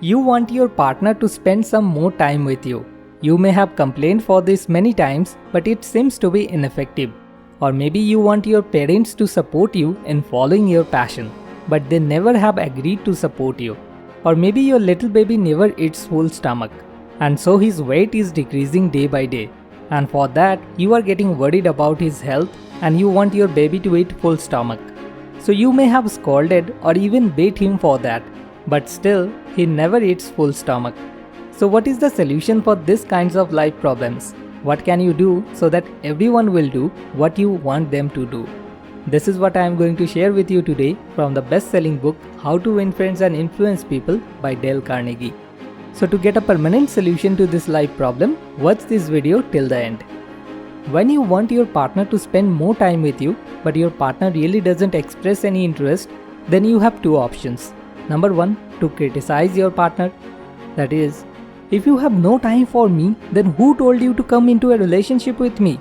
You want your partner to spend some more time with you. You may have complained for this many times, but it seems to be ineffective. Or maybe you want your parents to support you in following your passion, but they never have agreed to support you. Or maybe your little baby never eats full stomach, and so his weight is decreasing day by day. And for that, you are getting worried about his health and you want your baby to eat full stomach. So you may have scolded or even beat him for that, but still, he never eats full stomach. So what is the solution for these kinds of life problems? What can you do so that everyone will do what you want them to do? This is what I am going to share with you today from the best-selling book How to Win Friends and Influence People by Dale Carnegie. So to get a permanent solution to this life problem, watch this video till the end. When you want your partner to spend more time with you, but your partner really doesn't express any interest, then you have two options. Number one, to criticize your partner. That is, if you have no time for me, then who told you to come into a relationship with me?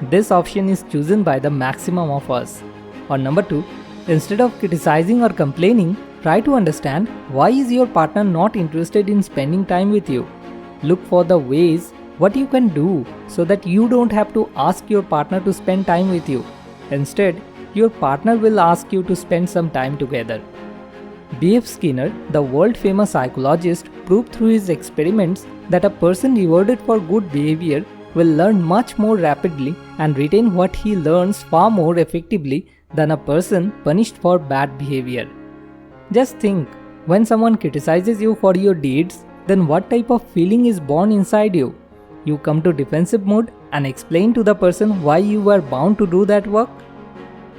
This option is chosen by the maximum of us. Or number two, instead of criticizing or complaining, try to understand why is your partner not interested in spending time with you. Look for the ways what you can do so that you don't have to ask your partner to spend time with you. Instead, your partner will ask you to spend some time together. B.F. Skinner, the world-famous psychologist, proved through his experiments that a person rewarded for good behavior will learn much more rapidly and retain what he learns far more effectively than a person punished for bad behavior. Just think, when someone criticizes you for your deeds, then what type of feeling is born inside you? You come to defensive mode and explain to the person why you were bound to do that work.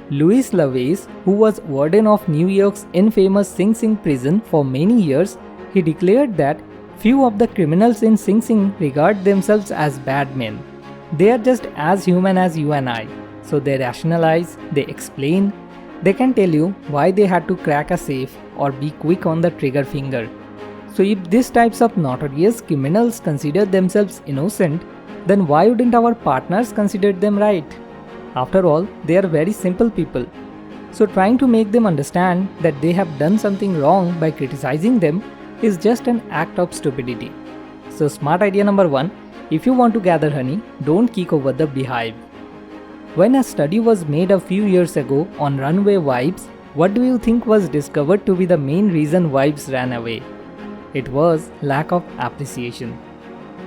Louis LaVaisse, who was warden of New York's infamous Sing Sing prison for many years, he declared that few of the criminals in Sing Sing regard themselves as bad men. They are just as human as you and I. So they rationalize, they explain, they can tell you why they had to crack a safe or be quick on the trigger finger. So if these types of notorious criminals consider themselves innocent, then why wouldn't our partners consider them right? After all, they are very simple people. So trying to make them understand that they have done something wrong by criticizing them is just an act of stupidity. So smart idea number one, if you want to gather honey, don't kick over the beehive. When a study was made a few years ago on runaway wives, what do you think was discovered to be the main reason wives ran away? It was lack of appreciation.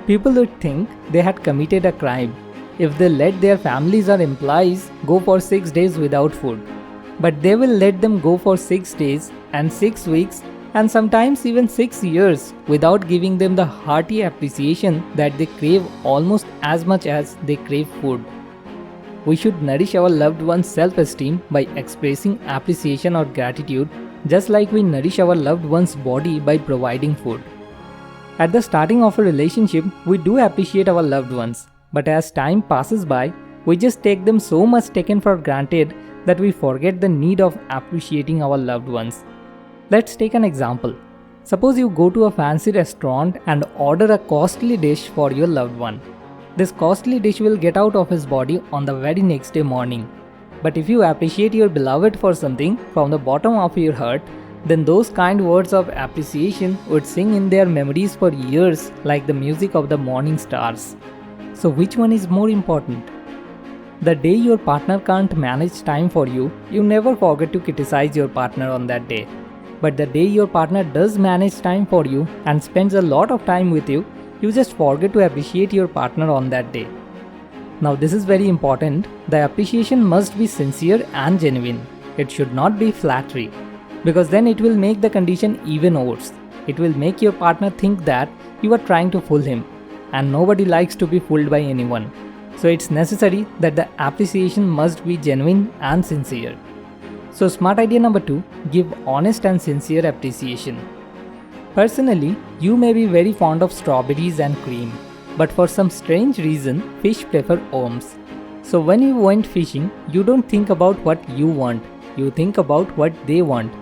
People would think they had committed a crime if they let their families or employees go for 6 days without food. But they will let them go for 6 days and 6 weeks and sometimes even 6 years without giving them the hearty appreciation that they crave almost as much as they crave food. We should nourish our loved one's self-esteem by expressing appreciation or gratitude, just like we nourish our loved one's body by providing food. At the starting of a relationship, we do appreciate our loved ones. But as time passes by, we just take them so much taken for granted that we forget the need of appreciating our loved ones. Let's take an example. Suppose you go to a fancy restaurant and order a costly dish for your loved one. This costly dish will get out of his body on the very next day morning. But if you appreciate your beloved for something from the bottom of your heart, then those kind words of appreciation would sing in their memories for years like the music of the morning stars. So which one is more important? The day your partner can't manage time for you, you never forget to criticize your partner on that day. But the day your partner does manage time for you and spends a lot of time with you, you just forget to appreciate your partner on that day. Now this is very important. The appreciation must be sincere and genuine. It should not be flattery, because then it will make the condition even worse. It will make your partner think that you are trying to fool him. And nobody likes to be fooled by anyone. So it's necessary that the appreciation must be genuine and sincere. So smart idea number two, give honest and sincere appreciation. Personally, you may be very fond of strawberries and cream, but for some strange reason, fish prefer worms. So when you went fishing, you don't think about what you want, you think about what they want.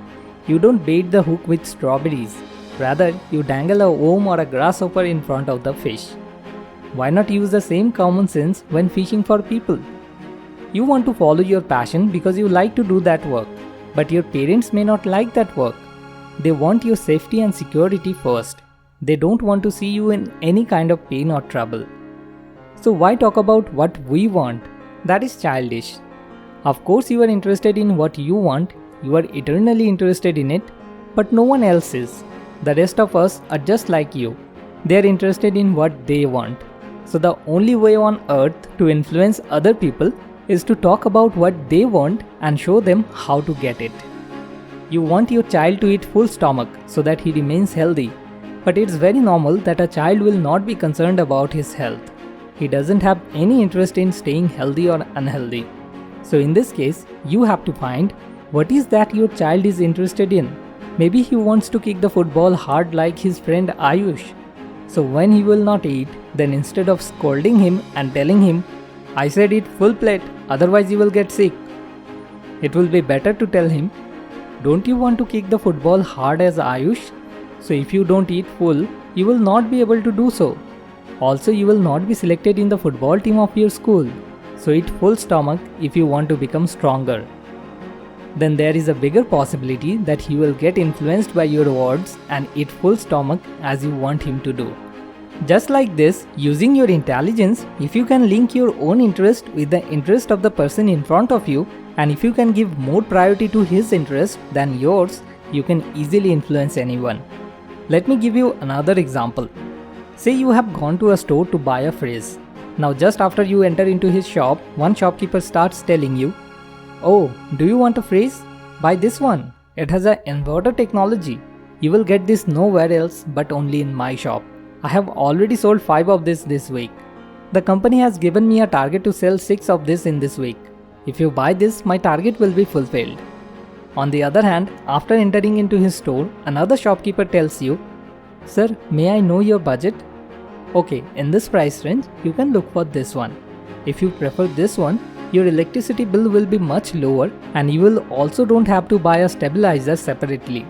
You don't bait the hook with strawberries. Rather, you dangle a worm or a grasshopper in front of the fish. Why not use the same common sense when fishing for people? You want to follow your passion because you like to do that work, but your parents may not like that work. They want your safety and security first. They don't want to see you in any kind of pain or trouble. So why talk about what we want? That is childish. Of course you are interested in what you want, you are eternally interested in it, but no one else is. The rest of us are just like you. They are interested in what they want. So the only way on earth to influence other people is to talk about what they want and show them how to get it. You want your child to eat full stomach so that he remains healthy, but it's very normal that a child will not be concerned about his health. He doesn't have any interest in staying healthy or unhealthy. So in this case, you have to find what is that your child is interested in. Maybe he wants to kick the football hard like his friend Ayush. So when he will not eat, then instead of scolding him and telling him, I said eat full plate, otherwise you will get sick, it will be better to tell him, don't you want to kick the football hard as Ayush? So if you don't eat full, you will not be able to do so. Also, you will not be selected in the football team of your school. So eat full stomach if you want to become stronger. Then there is a bigger possibility that he will get influenced by your words and eat full stomach as you want him to do. Just like this, using your intelligence, if you can link your own interest with the interest of the person in front of you, and if you can give more priority to his interest than yours, you can easily influence anyone. Let me give you another example. Say you have gone to a store to buy a fridge. Now just after you enter into his shop, one shopkeeper starts telling you, oh, do you want a fridge? Buy this one. It has an inverter technology. You will get this nowhere else but only in my shop. I have already sold 5 of this week. The company has given me a target to sell 6 of this in this week. If you buy this, my target will be fulfilled. On the other hand, after entering into his store, another shopkeeper tells you, sir, may I know your budget? Okay, in this price range, you can look for this one. If you prefer this one, your electricity bill will be much lower and you will also don't have to buy a stabilizer separately.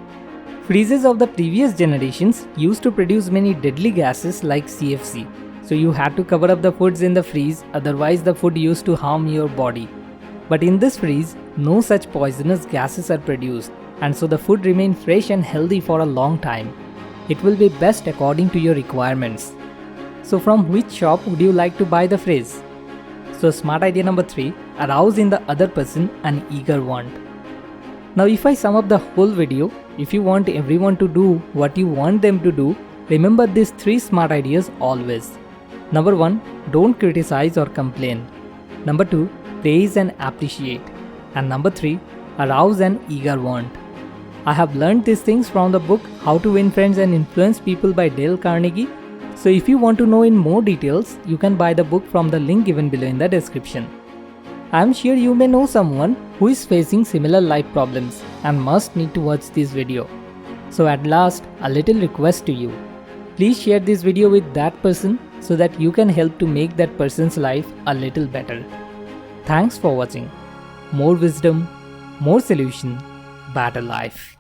Freezes of the previous generations used to produce many deadly gases like CFC. So you had to cover up the foods in the freeze, otherwise the food used to harm your body. But in this freeze, no such poisonous gases are produced, and so the food remains fresh and healthy for a long time. It will be best according to your requirements. So from which shop would you like to buy the freeze? So smart idea number 3, arouse in the other person an eager want. Now if I sum up the whole video, if you want everyone to do what you want them to do, remember these 3 smart ideas always. Number 1, don't criticize or complain. Number 2, praise and appreciate. And number 3, arouse an eager want. I have learned these things from the book How to Win Friends and Influence People by Dale Carnegie. So if you want to know in more details, you can buy the book from the link given below in the description. I am sure you may know someone who is facing similar life problems and must need to watch this video. So at last, a little request to you. Please share this video with that person so that you can help to make that person's life a little better. Thanks for watching. More wisdom, more solution, better life.